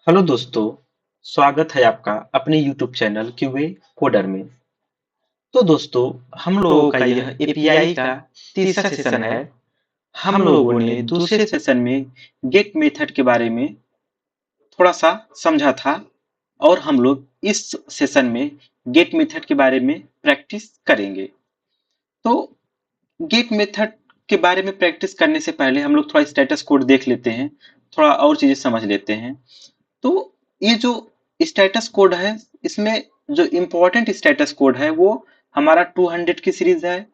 Hello दोस्तों, स्वागत है आपका अपने YouTube चैनल क्यूए कोडर में। तो दोस्तों, हम लोगों का यह एपीआई का तीसरा सेशन है। हम लोगों ने दूसरे सेशन में गेट मेथड के बारे में थोड़ा सा समझा था और हम लोग इस सेशन में गेट मेथड के बारे में प्रैक्टिस करेंगे। तो गेट मेथड के बारे में प्रैक्टिस करने से पहले हम लोग थोड़ा स्टेटस कोड देख लेते हैं, थोड़ा और चीजें समझ लेते हैं। तो ये जो स्टेटस कोड है, इसमें जो इम्पोर्टेंट स्टेटस कोड है वो हमारा 200 की सीरीज है,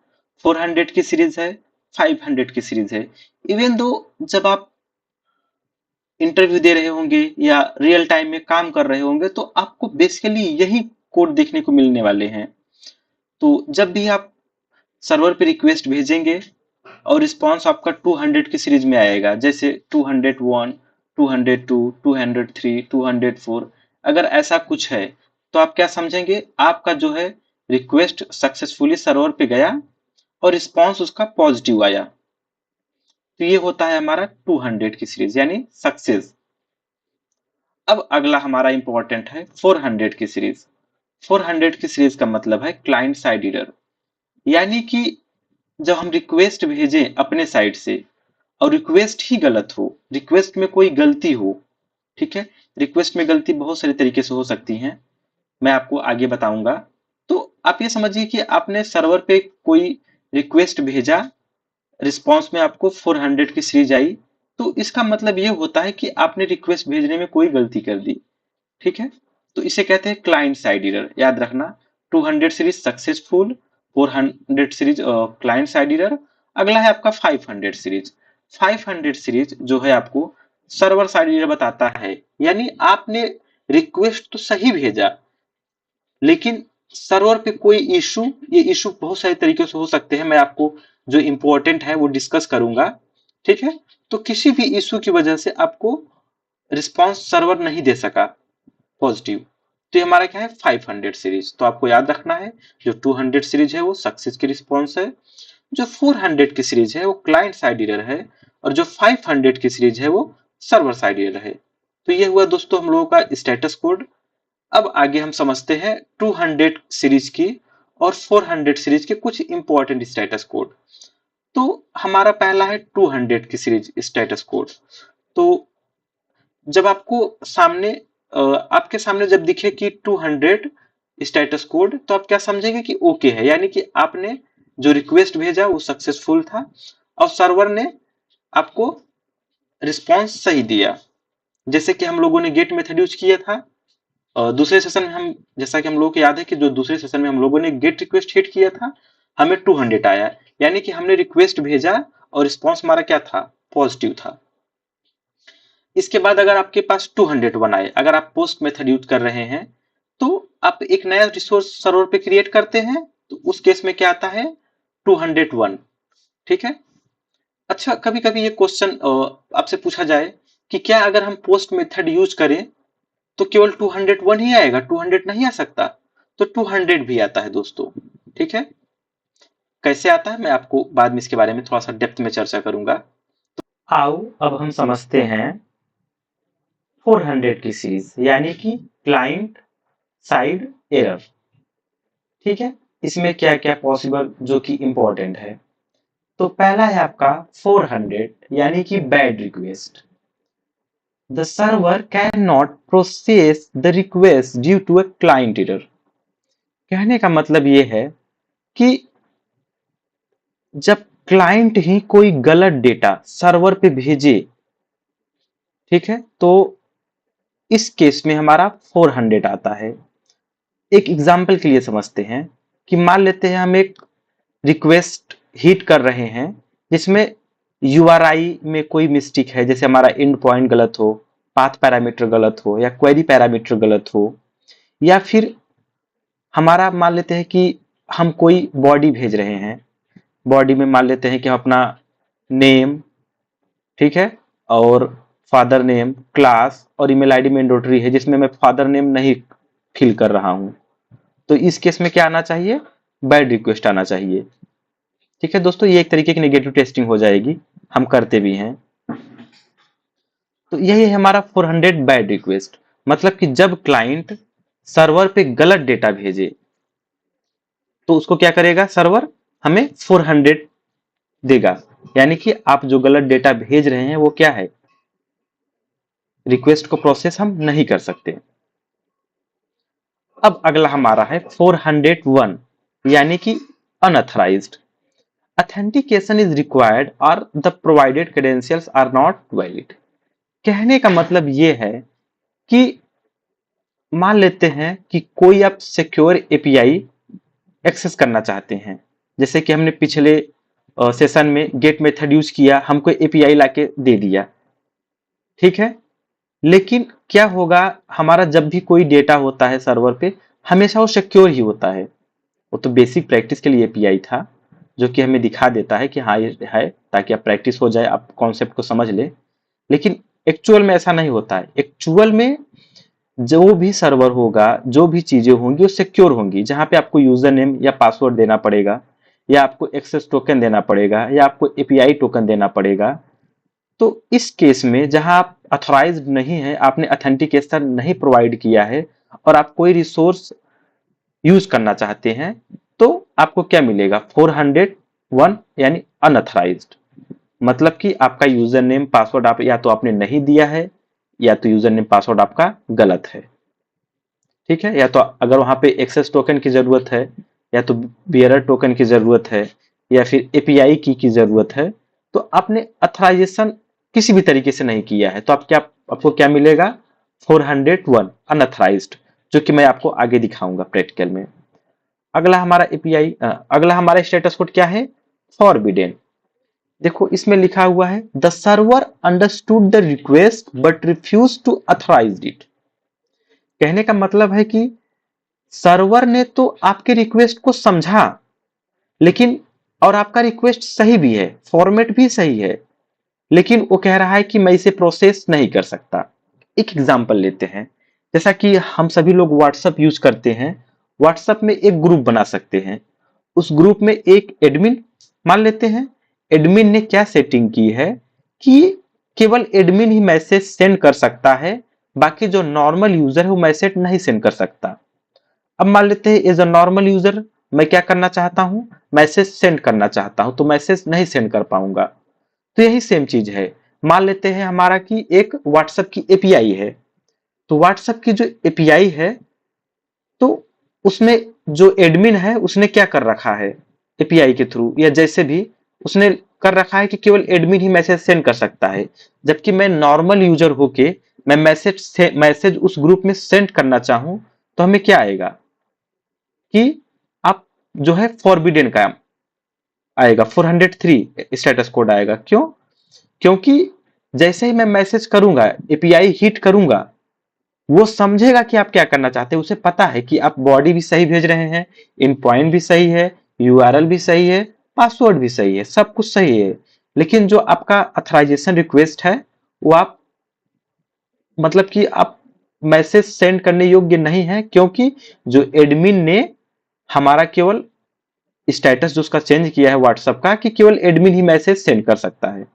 400 की सीरीज है, 500 की सीरीज है। इवन दो जब आप इंटरव्यू दे रहे होंगे या रियल टाइम में काम कर रहे होंगे तो आपको बेसिकली यही कोड देखने को मिलने वाले हैं। तो जब भी आप सर्वर पे रिक्वेस्ट भेजेंगे और रिस्पॉन्स आपका 200 की सीरीज में आएगा, जैसे 201, 202, 203, 204, अगर ऐसा कुछ है तो आप क्या समझेंगे, आपका जो है रिक्वेस्ट सक्सेसफुली सर्वर पे गया और रिस्पॉन्स उसका पॉजिटिव आया। तो ये होता है हमारा 200 की सीरीज यानी सक्सेस। अब अगला हमारा इंपॉर्टेंट है 400 की सीरीज। 400 की सीरीज का मतलब है क्लाइंट साइड एरर, यानी कि जब हम रिक्वेस्ट भेजें अपने साइड से और रिक्वेस्ट ही गलत हो, रिक्वेस्ट में कोई गलती हो, ठीक है। रिक्वेस्ट में गलती बहुत सारे तरीके से हो सकती हैं, मैं आपको आगे बताऊंगा। तो आप ये समझिए कि आपने सर्वर पे कोई रिक्वेस्ट भेजा, रिस्पॉन्स में आपको 400 की सीरीज आई, तो इसका मतलब ये होता है कि आपने रिक्वेस्ट भेजने में कोई गलती कर दी, ठीक है। तो इसे कहते हैं क्लाइंट साइड एरर, याद रखना। 200 series successful, 400 series client side error. अगला है आपका 500 सीरीज। 500 सीरीज जो है आपको सर्वर साइड एरर बताता है, यानी आपने रिक्वेस्ट तो सही भेजा लेकिन सर्वर पे कोई इशू, ये इशू बहुत सारे तरीके से हो सकते हैं, मैं आपको जो इंपॉर्टेंट है वो डिस्कस करूंगा, ठीक है। तो किसी भी इशू की वजह से आपको रिस्पॉन्स सर्वर नहीं दे सका पॉजिटिव, तो ये हमारा क्या है 500 सीरीज। तो आपको याद रखना है जो 200 सीरीज है वो सक्सेस की रिस्पॉन्स है, जो 400 की सीरीज है वो क्लाइंट साइड एरर है, और जो 500 की सीरीज है वो सर्वर साइड एरर है। तो ये हुआ दोस्तों हम लोगों का स्टेटस कोड। अब आगे हम समझते हैं 200 सीरीज की और 400 सीरीज के कुछ इंपॉर्टेंट स्टेटस कोड। तो हमारा पहला है 200 की सीरीज स्टेटस कोड। तो जब आपको सामने आपके सामने जब दिखे कि 200 स्टेटस कोड, तो आप क्या समझेंगे कि ओके है, यानी कि आपने जो रिक्वेस्ट भेजा वो सक्सेसफुल था और सर्वर ने आपको रिस्पॉन्स सही दिया। जैसे कि हम लोगों ने गेट मेथड यूज किया था दूसरे सेशन में, हम जैसा कि हम लोगों को याद है कि जो दूसरे सेशन में हम लोगों ने गेट रिक्वेस्ट हिट किया था, हमें 200 आया, यानी कि हमने रिक्वेस्ट भेजा और रिस्पॉन्स हमारा क्या था, पॉजिटिव था। इसके बाद अगर आपके पास 201 आए, अगर आप पोस्ट मेथड यूज कर रहे हैं, तो आप एक नया रिसोर्स सर्वर पे क्रिएट करते हैं, तो उस केस में क्या आता है 201, ठीक है। अच्छा, कभी कभी ये क्वेश्चन आपसे पूछा जाए कि क्या अगर हम पोस्ट मेथड यूज करें तो केवल 201 ही आएगा, 200 नहीं आ सकता? तो 200 भी आता है दोस्तों, ठीक है। कैसे आता है मैं आपको बाद में इसके बारे में थोड़ा सा डेप्थ में चर्चा करूंगा। आओ अब हम समझते हैं 400 की सीरीज यानी कि क्लाइंट साइड एरर, ठीक है। इसमें क्या क्या पॉसिबल जो कि इंपॉर्टेंट है। तो पहला है आपका 400 यानी कि bad request. The server cannot process the request due to a client error। कहने का मतलब ये है कि जब क्लाइंट ही कोई गलत डेटा सर्वर पे भेजे, ठीक है, तो इस केस में हमारा 400 आता है। एक एग्जांपल के लिए समझते हैं कि मान लेते हैं हम एक रिक्वेस्ट हिट कर रहे हैं जिसमें यूआरआई में कोई मिस्टेक है, जैसे हमारा एंड पॉइंट गलत हो, पाथ पैरामीटर गलत हो या क्वेरी पैरामीटर गलत हो, या फिर हमारा मान लेते हैं कि हम कोई बॉडी भेज रहे हैं, बॉडी में मान लेते हैं कि हम अपना नेम, ठीक है, और फादर नेम, क्लास और ईमेल आईडी मैंडेटरी है, जिसमें मैं फादर नेम नहीं फिल कर रहा हूं, तो इस केस में क्या आना चाहिए, बैड रिक्वेस्ट आना चाहिए, ठीक है दोस्तों। ये एक तरीके की नेगेटिव टेस्टिंग हो जाएगी, हम करते भी हैं। तो यही है हमारा 400 बैड रिक्वेस्ट। मतलब कि जब क्लाइंट सर्वर पे गलत डेटा भेजे तो उसको क्या करेगा, सर्वर हमें 400 देगा। यानी कि आप जो गलत डेटा भेज रहे हैं वो क्या है, रिक्वेस्ट को प्रोसेस हम नहीं कर सकते। अब अगला हमारा है 401, यानी कि अनऑथराइज्ड। ऑथेंटिकेशन इज रिक्वायर्ड और the provided credentials are not valid. कहने का मतलब ये है कि मान लेते हैं कि कोई आप सिक्योर एपीआई एक्सेस करना चाहते हैं, जैसे कि हमने पिछले सेशन में गेट मेथड यूज किया, हमको एपीआई लाके दे दिया, ठीक है। लेकिन क्या होगा, हमारा जब भी कोई डेटा होता है सर्वर पे हमेशा वो सिक्योर ही होता है। वो तो बेसिक प्रैक्टिस के लिए एपीआई था, जो कि हमें दिखा देता है कि हाँ ये है, ताकि आप प्रैक्टिस हो जाए, आप कॉन्सेप्ट को समझ ले। लेकिन एक्चुअल में ऐसा नहीं होता है। एक्चुअल में जो भी सर्वर होगा, जो भी चीजें होंगी वो सिक्योर होंगी। जहां पे आपको यूजर नेम या पासवर्ड देना पड़ेगा, या आपको एक्सेस टोकन देना पड़ेगा, या आपको एपीआई टोकन देना पड़ेगा, तो इस केस में जहां आप अथोराइज्ड नहीं है, आपने ऑथेंटिकेशन नहीं प्रोवाइड किया है और आप कोई रिसोर्स यूज करना चाहते हैं, तो आपको क्या मिलेगा, 401 यानी अनअथराइज्ड। मतलब कि आपका यूजर नेम पासवर्ड आप या तो आपने नहीं दिया है, या तो यूजर नेम पासवर्ड आपका गलत है, ठीक है। या तो अगर वहां पे एक्सेस टोकन की जरूरत है, या तो बियरर टोकन की जरूरत है, या फिर एपीआई की जरूरत है, तो आपने अथराइजेशन किसी भी तरीके से नहीं किया है, तो आपको क्या मिलेगा, 401 अनअथराइज्ड, जो कि मैं आपको आगे दिखाऊंगा प्रैक्टिकल में। अगला हमारा स्टेटस कोड क्या है, फॉरबिडेन। देखो इसमें लिखा हुआ है the server understood the request but refuse to authorise it. कहने का मतलब है कि सर्वर ने तो आपके रिक्वेस्ट को समझा, लेकिन और आपका रिक्वेस्ट सही भी है, फॉर्मेट भी सही है, लेकिन वो कह रहा है कि मैं इसे प्रोसेस नहीं कर सकता। एक एग्जांपल लेते हैं, जैसा कि हम सभी लोग व्हाट्सएप यूज करते हैं, व्हाट्सएप में एक ग्रुप बना सकते हैं, उस ग्रुप में एक एडमिन मान लेते हैं। एडमिन ने क्या सेटिंग की है कि केवल एडमिन ही मैसेज सेंड कर सकता है, बाकी जो नॉर्मल यूजर है वो मैसेज नहीं सेंड कर सकता। अब मान लेते हैं एज अ नॉर्मल यूजर मैं क्या करना चाहता हूं, मैसेज सेंड करना चाहता हूं, तो मैसेज नहीं सेंड कर पाऊंगा। तो यही सेम चीज है। मान लेते हैं हमारा की एक व्हाट्सएप की एपीआई है, तो व्हाट्सएप की जो एपीआई है, तो उसमें जो एडमिन है उसने क्या कर रखा है, एपीआई के थ्रू या जैसे भी उसने कर रखा है कि केवल एडमिन ही मैसेज सेंड कर सकता है। जबकि मैं नॉर्मल यूजर होके मैं मैसेज उस ग्रुप में सेंड करना चाहूं, तो हमें क्या आएगा कि आप जो है फॉरबिडेन का आएगा, 403 स्टेटस कोड आएगा। क्यों, क्योंकि जैसे ही मैं मैसेज करूंगा, एपीआई हिट करूंगा, वो समझेगा कि आप क्या करना चाहते हैं। उसे पता है कि आप बॉडी भी सही भेज रहे हैं, इन पॉइंट भी सही है, यूआरएल भी सही है, पासवर्ड भी सही है, सब कुछ सही है। लेकिन जो आपका अथराइजेशन रिक्वेस्ट है वो आप मतलब कि आप मैसेज सेंड करने योग्य नहीं है, क्योंकि जो एडमिन ने हमारा केवल स्टेटस जो उसका चेंज किया है व्हाट्सएप का, कि केवल एडमिन ही मैसेज सेंड कर सकता है।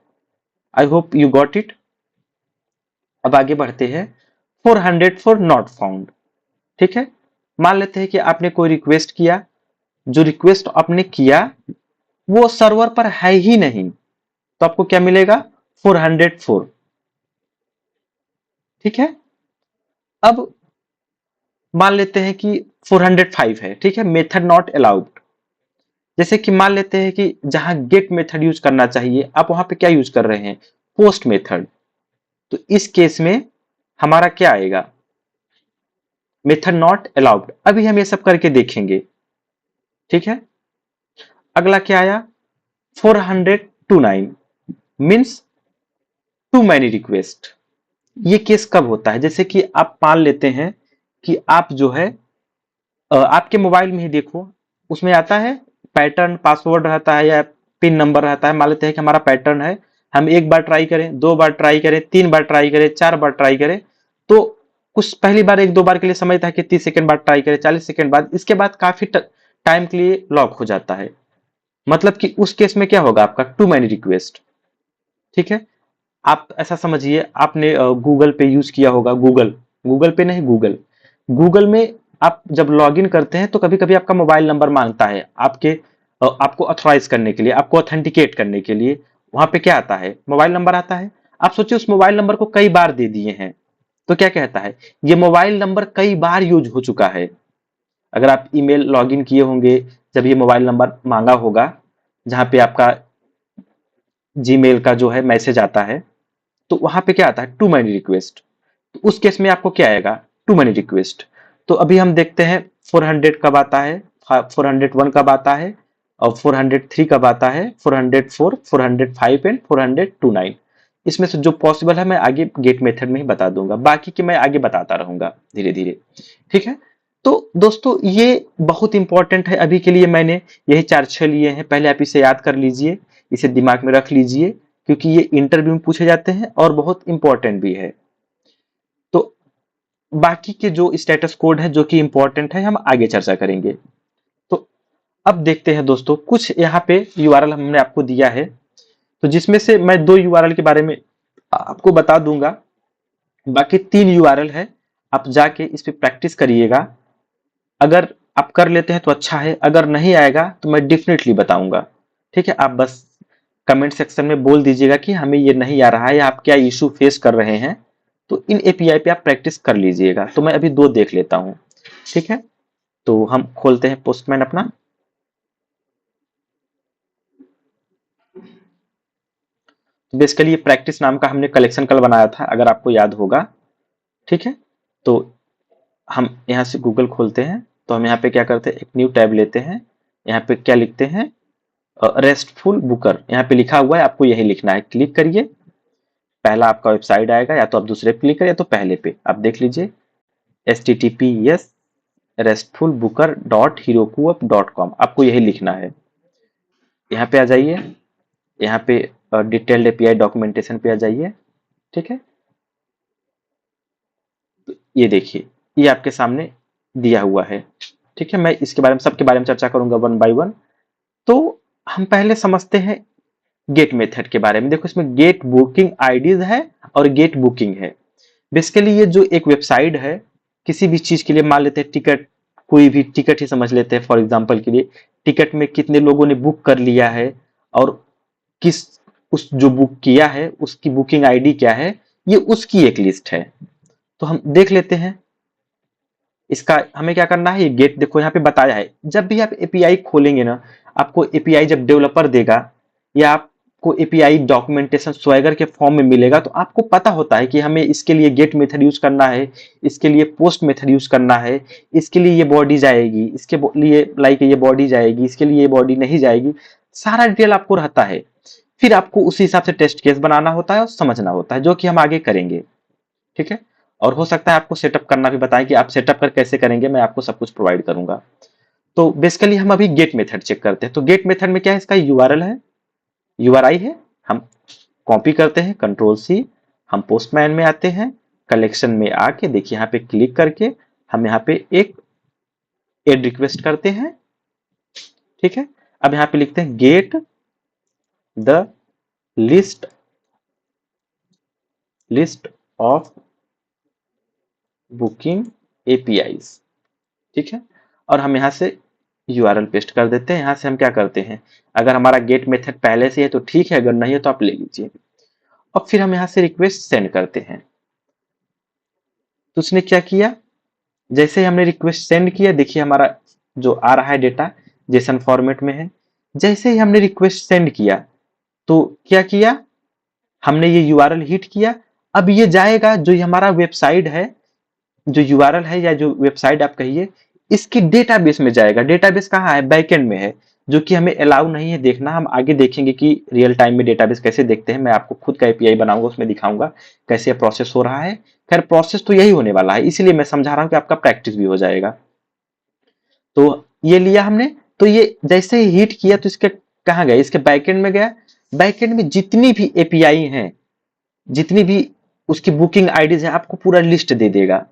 I hope you got it. अब आगे बढ़ते हैं, 400 फॉर नॉट फाउंड। ठीक है, मान लेते हैं कि आपने कोई रिक्वेस्ट किया, जो रिक्वेस्ट आपने किया वो सर्वर पर है ही नहीं, तो आपको क्या मिलेगा, 404। ठीक है, अब मान लेते हैं कि 405 है, ठीक है, मेथड नॉट अलाउड। जैसे कि मान लेते हैं कि जहां गेट मेथड यूज करना चाहिए आप वहां पे क्या यूज कर रहे हैं, पोस्ट मेथड। तो इस केस में हमारा क्या आएगा, मेथड नॉट अलाउड। अभी हम ये सब करके देखेंगे, ठीक है। अगला क्या आया, 429 मीन्स टू मैनी रिक्वेस्ट। ये केस कब होता है, जैसे कि आप मान लेते हैं कि आप जो है आपके मोबाइल में ही देखो, उसमें आता है पैटर्न, पासवर्ड रहता है या पिन नंबर रहता है। मान लेते हैं कि हमारा पैटर्न है, हम एक बार ट्राई करें, दो बार ट्राई करें, तीन बार ट्राई करें, चार बार ट्राई करें, तो कुछ पहली बार एक दो बार के लिए समझता है कि 30 सेकंड बाद ट्राई करें, 40 सेकंड बाद, इसके बाद काफी टाइम के लिए लॉक हो जाता है। मतलब कि उस केस में क्या होगा, आपका टू मैनी रिक्वेस्ट। ठीक है, आप ऐसा समझिए, आपने गूगल पे यूज किया होगा, गूगल गूगल पे नहीं, गूगल। गूगल में आप जब लॉगिन करते हैं तो कभी कभी आपका मोबाइल नंबर मांगता है आपको ऑथराइज करने के लिए, आपको ऑथेंटिकेट करने के लिए। वहां पे क्या आता है, मोबाइल नंबर आता है। आप सोचिए उस मोबाइल नंबर को कई बार दे दिए हैं, तो क्या कहता है, ये मोबाइल नंबर कई बार यूज हो चुका है। अगर आप ईमेल लॉगिन किए होंगे, जब ये मोबाइल नंबर मांगा होगा, जहां पे आपका जीमेल का जो है मैसेज आता है, तो वहां पे क्या आता है, टू मैनी रिक्वेस्ट। तो उस केस में आपको क्या आएगा, टू मैनी रिक्वेस्ट। तो अभी हम देखते हैं 400 कब आता है, 401 कब आता है, और 403 कब आता है, 404, 405 एंड 429। इसमें से जो पॉसिबल है मैं आगे गेट मेथड में ही बता दूंगा, बाकी की मैं आगे बताता रहूंगा धीरे धीरे। ठीक है। तो दोस्तों ये बहुत इंपॉर्टेंट है, अभी के लिए मैंने यही 4-6 लिए हैं, पहले आप इसे याद कर लीजिए, इसे दिमाग में रख लीजिए, क्योंकि ये इंटरव्यू में पूछे जाते हैं और बहुत इंपॉर्टेंट भी है। तो बाकी के जो स्टेटस कोड है जो कि इंपॉर्टेंट है, हम आगे चर्चा करेंगे। तो अब देखते हैं दोस्तों, कुछ यहाँ पे यूआरएल हमने आपको दिया है, तो जिसमें से मैं 2 यूआरएल के बारे में आपको बता दूंगा, बाकी 3 यूआरएल है। आप जाके इस पे प्रैक्टिस करिएगा। अगर आप कर लेते हैं तो अच्छा है, अगर नहीं आएगा तो मैं डेफिनेटली बताऊंगा। ठीक है, आप बस कमेंट सेक्शन में बोल दीजिएगा कि हमें ये नहीं आ रहा है, आप क्या इशू फेस कर रहे हैं। तो इन एपीआई पे आप प्रैक्टिस कर लीजिएगा। तो मैं अभी 2 देख लेता हूं। ठीक है, तो हम खोलते हैं पोस्टमैन अपना। तो बेसिकली ये प्रैक्टिस नाम का हमने कलेक्शन कल बनाया था, अगर आपको याद होगा। ठीक है, तो हम यहाँ से गूगल खोलते हैं, तो हम यहाँ पे क्या करते हैं, एक न्यू टैब लेते हैं। यहाँ पे क्या लिखते हैं, रेस्टफुल बुकर, यहाँ पे लिखा हुआ है, आपको यही लिखना है। क्लिक करिए, पहला आपका वेबसाइट आएगा, या तो आप दूसरे पे क्लिक करिए, या तो पहले पे आप देख लीजिए, https restfulbooker.herokuapp.com, आपको यही लिखना है। यहाँ पे आ जाइए, यहाँ पे डिटेल्ड एपीआई डॉक्यूमेंटेशन पे आ जाइए। ठीक है, तो ये देखिए, ये आपके सामने दिया हुआ है। ठीक है, मैं इसके बारे में, सबके बारे में चर्चा करूंगा वन बाय वन। तो हम पहले समझते हैं गेट मेथड के बारे में। देखो, इसमें गेट बुकिंग आईडीज है और गेट बुकिंग है। बेसिकली ये जो एक वेबसाइट है, किसी भी चीज के लिए, मान लेते हैं टिकट, कोई भी टिकट ही समझ लेते हैं फॉर एग्जांपल के लिए, टिकट में कितने लोगों ने बुक कर लिया है, और किस, उस जो बुक किया है उसकी बुकिंग आईडी क्या है, ये उसकी एक लिस्ट है। तो हम देख लेते हैं इसका हमें क्या करना है। ये गेट देखो यहाँ पे बताया है, जब भी आप एपीआई खोलेंगे ना, आपको एपीआई जब डेवलपर देगा, या आपको एपीआई डॉक्यूमेंटेशन स्वैगर के फॉर्म में मिलेगा, तो आपको पता होता है कि हमें इसके लिए गेट मेथड यूज करना है, इसके लिए पोस्ट मेथड यूज करना है, इसके लिए ये बॉडी जाएगी, इसके लिए लाइक ये बॉडी जाएगी, इसके लिए ये बॉडी नहीं जाएगी। सारा डिटेल आपको रहता है। फिर आपको उसी हिसाब से टेस्ट केस बनाना होता है और समझना होता है, जो कि हम आगे करेंगे। ठीक है, और हो सकता है आपको सेटअप करना भी बताएं कि आप सेटअप कर कैसे करेंगे, मैं आपको सब कुछ प्रोवाइड करूंगा। तो बेसिकली हम अभी गेट मेथड चेक करते हैं। तो गेट मेथड में क्या है, इसका यूआरएल है, यूआरआई है। हम कॉपी करते हैं, कंट्रोल सी, हम पोस्टमैन में आते हैं, कलेक्शन में आके देखिए यहाँ पे क्लिक करके हम यहाँ पे एक एड रिक्वेस्ट करते हैं। ठीक है, अब यहाँ पे लिखते हैं get the list of booking APIs. ठीक है, और हम यहाँ से यूआरएल पेस्ट कर देते हैं। यहाँ से हम क्या करते हैं, अगर हमारा गेट मेथड पहले से है तो ठीक है, अगर नहीं है तो आप ले लीजिए। अब फिर हम यहाँ से रिक्वेस्ट सेंड करते हैं। तो उसने क्या किया, जैसे ही हमने रिक्वेस्ट सेंड किया, देखिए हमारा जो आ रहा है डेटा जेसन फॉर्मेट में है। जैसे ही हमने रिक्वेस्ट सेंड किया, तो क्या किया, हमने ये यूआरएल हिट किया। अब ये जाएगा, जो ये हमारा वेबसाइट है, जो यूआरएल है या जो वेबसाइट आप कहिए, इसकी डेटाबेस में जाएगा। डेटाबेस कहाँ है, बैकएंड में है, जो कि हमें अलाउ नहीं है देखना। हम आगे देखेंगे कि रियल टाइम में डेटाबेस कैसे देखते हैं, मैं आपको खुद का एपीआई बनाऊंगा, उसमें दिखाऊंगा कैसे प्रोसेस हो रहा है। खैर प्रोसेस तो यही होने वाला है, इसीलिए मैं समझा रहा हूँ कि आपका प्रैक्टिस भी हो जाएगा। तो ये लिया हमने, तो ये जैसे ही हिट किया तो इसके कहाँ गया, इसके बैकएंड में गया। बैकएंड में जितनी भी एपीआई हैं, जितनी भी उसकी बुकिंग आईडीज है, आपको पूरा लिस्ट दे देगा।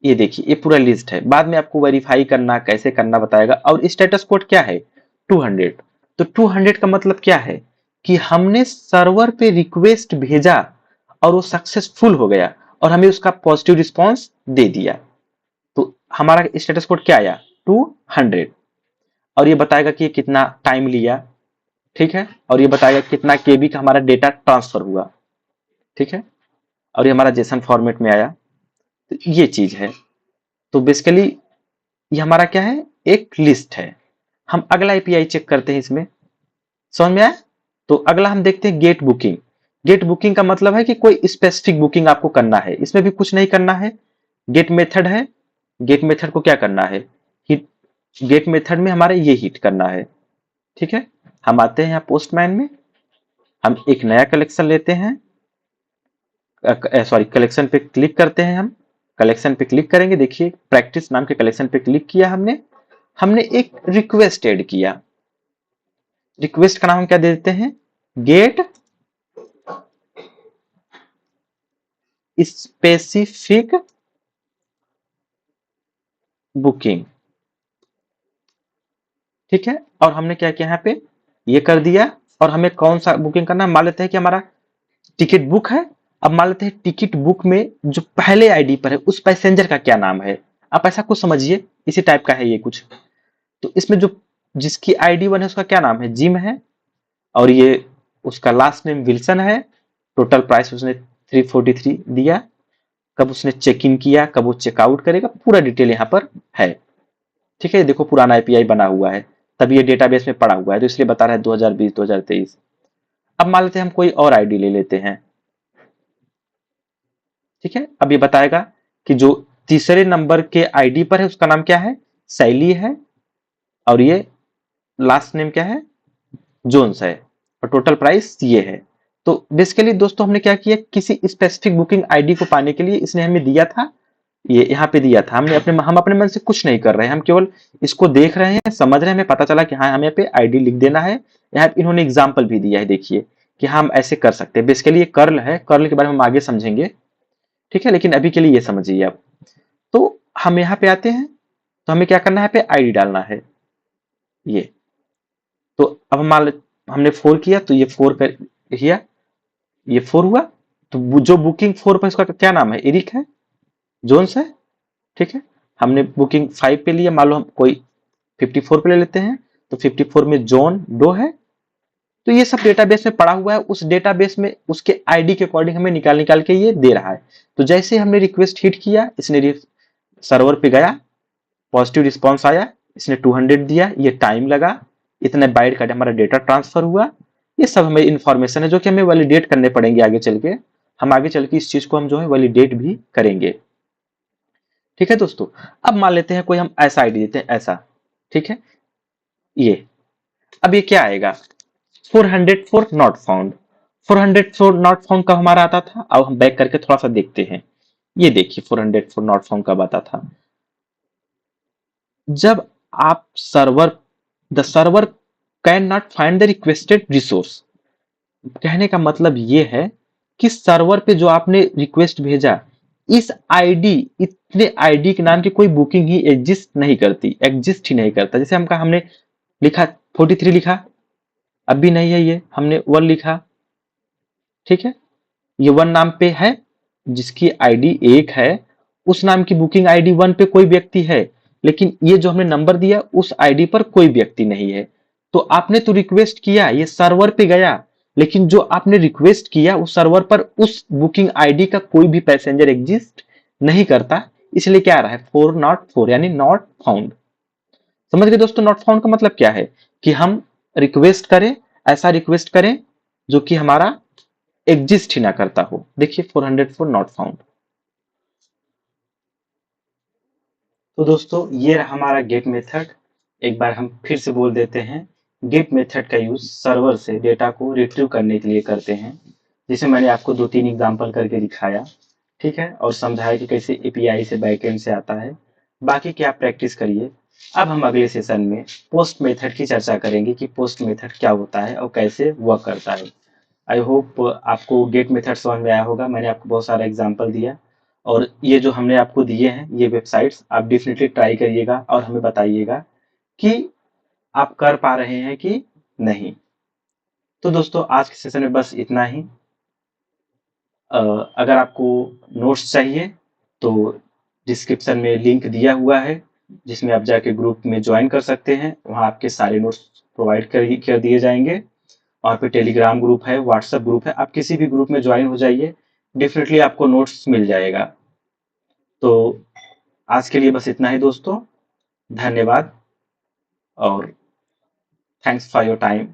ये देखिए, ये पूरा लिस्ट है, बाद में आपको वेरीफाई करना कैसे करना बताएगा। और स्टेटस कोड क्या है, 200। तो 200 का मतलब क्या है, कि हमने सर्वर पे रिक्वेस्ट भेजा और वो सक्सेसफुल हो गया, और हमें उसका पॉजिटिव रिस्पॉन्स दे दिया। तो हमारा स्टेटस कोड क्या आया 200, और ये बताएगा कि कितना टाइम लिया, ठीक है, और ये बताएगा कितना केबी का हमारा डेटा ट्रांसफर हुआ, ठीक है, और ये हमारा जेसन फॉर्मेट में आया। तो ये चीज है। तो बेसिकली ये हमारा क्या है, एक लिस्ट है। हम अगला एपीआई चेक करते हैं इसमें, समझ में आया। तो अगला हम देखते हैं गेट बुकिंग। गेट बुकिंग का मतलब है कि कोई स्पेसिफिक बुकिंग आपको करना है, इसमें भी कुछ नहीं करना है। गेट मेथड है, गेट मेथड को क्या करना है, हिट, गेट मेथड में हमारे ये हिट करना है, ठीक है। हम आते हैं यहाँ पोस्टमैन में, हम एक नया कलेक्शन लेते हैं, सॉरी कलेक्शन पे क्लिक करते हैं। हम कलेक्शन पे क्लिक करेंगे, देखिए प्रैक्टिस नाम के कलेक्शन पे क्लिक किया हमने, हमने एक रिक्वेस्ट ऐड किया। रिक्वेस्ट का नाम हम क्या दे देते हैं, गेट स्पेसिफिक बुकिंग, ठीक है। और हमने क्या किया यहाँ पे, ये कर दिया। और हमें कौन सा बुकिंग करना है, मान लेते हैं कि हमारा टिकट बुक है। अब मान लेते हैं टिकट बुक में जो पहले आईडी पर है उस पैसेंजर का क्या नाम है। आप ऐसा कुछ समझिए, इसी टाइप का है ये कुछ। तो इसमें जो जिसकी आईडी 1 है उसका क्या नाम है, जिम है, और ये उसका लास्ट नेम विल्सन है। टोटल प्राइस उसने 343 दिया। कब उसने चेक इन किया, कब वो चेकआउट करेगा, पूरा डिटेल यहाँ पर है, ठीक है। देखो पुराना एपीआई बना हुआ है, तब ये डेटाबेस में पड़ा हुआ है, तो इसलिए बता रहा है 2020 2023। अब मान लेते हैं हम कोई और आईडी ले लेते हैं, ठीक है। अब ये बताएगा कि जो तीसरे नंबर के आईडी पर है उसका नाम क्या है, शैली है, और ये लास्ट नेम क्या है, जोन्स है, और टोटल प्राइस ये है। तो बेसिकली दोस्तों हमने क्या किया, किसी स्पेसिफिक बुकिंग आईडी को पाने के लिए इसने हमें दिया था, ये यहाँ पे दिया था। हम अपने मन से कुछ नहीं कर रहे हैं, हम केवल इसको देख रहे हैं, समझ रहे हैं, हमें पता चला कि हाँ हमें पे आईडी लिख देना है। यहाँ पे इन्होंने एग्जाम्पल भी दिया है, देखिए कि हाँ हम ऐसे कर सकते हैं। बेसिकली ये कर्ल है, कर्ल के बारे में हम आगे समझेंगे, ठीक है, लेकिन अभी के लिए ये समझिए आप। तो हम यहाँ पे आते हैं, तो हमें क्या करना है, पे आईडी डालना है ये। तो अब हमने 4 किया, तो ये 4 कर किया, ये 4 हुआ। तो जो बुकिंग 4 पर उसका क्या नाम है, एरिक है, जोन्स है, ठीक है। हमने बुकिंग 5 पे लिया, मान लो हम कोई 54 पे ले लेते हैं, तो 54 में जॉन डो है। तो ये सब डेटाबेस में पड़ा हुआ है, उस डेटाबेस में उसके आईडी के अकॉर्डिंग हमें निकाल निकाल के ये दे रहा है। तो जैसे हमने रिक्वेस्ट हिट किया, इसने सर्वर पे गया, पॉजिटिव रिस्पॉन्स आया, इसने 200 दिया, ये टाइम लगा, इतने बाइट का हमारा डेटा ट्रांसफर हुआ। ये सब हमें इंफॉर्मेशन है जो कि हमें वैलिडेट करने पड़ेंगे आगे चल के। हम आगे चल के इस चीज को हम जो है वैलिडेट भी करेंगे, ठीक है दोस्तों। अब मान लेते हैं कोई हम ऐसा आईडी देते हैं, ऐसा, ठीक है। ये अब ये क्या आएगा, 400 for not found. 400 for not found कब हमारा आता था, अब हम बैक करके थोड़ा सा देखते हैं। ये देखिए 400 फॉर नॉट फाउंड कब आता था, जब आप the server can not find the requested resource. कहने का मतलब ये है कि सर्वर पे जो आपने रिक्वेस्ट भेजा, इस आईडी, इतने आईडी के नाम की कोई बुकिंग ही एग्जिस्ट नहीं करती, एग्जिस्ट ही नहीं करता। जैसे हम कहा, हमने लिखा 43 लिखा, अब भी नहीं है, ये हमने 1 लिखा, ठीक है। ये 1 नाम पे है, जिसकी आईडी 1 है, उस नाम की बुकिंग आईडी 1 पे कोई व्यक्ति है, लेकिन ये जो हमने नंबर दिया उस आईडी पर कोई व्यक्ति नहीं है। तो आपने तो रिक्वेस्ट किया, ये सर्वर पे गया, लेकिन जो आपने रिक्वेस्ट किया उस सर्वर पर उस बुकिंग आईडी का कोई भी पैसेंजर एग्जिस्ट नहीं करता, इसलिए क्या आ रहा है 404, यानी नॉट फाउंड। समझ गए दोस्तों, नॉट फाउंड का मतलब क्या है, कि हम रिक्वेस्ट करें, ऐसा रिक्वेस्ट करें जो कि हमारा एग्जिस्ट ही ना करता हो। देखिए 404 नॉट फाउंड। तो दोस्तों ये रहा हमारा गेट मेथड। एक बार हम फिर से बोल देते हैं, गेट मेथड का यूज सर्वर से डेटा को रिट्रीव करने के लिए करते हैं, जिसे मैंने आपको 2-3 एग्जांपल करके दिखाया, ठीक है, और समझाया कि कैसे एपीआई से बैकएंड से आता है। बाकी की आप प्रैक्टिस करिए। अब हम अगले सेशन में पोस्ट मेथड की चर्चा करेंगे कि पोस्ट मेथड क्या होता है और कैसे वर्क करता है। आई होप आपको गेट मेथड समझ में आया होगा। मैंने आपको बहुत सारा एग्जांपल दिया, और ये जो हमने आपको दिए हैं ये वेबसाइट्स आप डेफिनेटली ट्राई करिएगा और हमें बताइएगा कि आप कर पा रहे हैं कि नहीं। तो दोस्तों आज के सेशन में बस इतना ही। अगर आपको नोट्स चाहिए तो डिस्क्रिप्शन में लिंक दिया हुआ है, जिसमें आप जाके ग्रुप में ज्वाइन कर सकते हैं। वहाँ आपके सारे नोट्स प्रोवाइड कर दिए जाएंगे। वहाँ पे टेलीग्राम ग्रुप है, व्हाट्सएप ग्रुप है, आप किसी भी ग्रुप में ज्वाइन हो जाइए, डेफिनेटली आपको नोट्स मिल जाएगा। तो आज के लिए बस इतना ही दोस्तों, धन्यवाद और थैंक्स फॉर योर टाइम।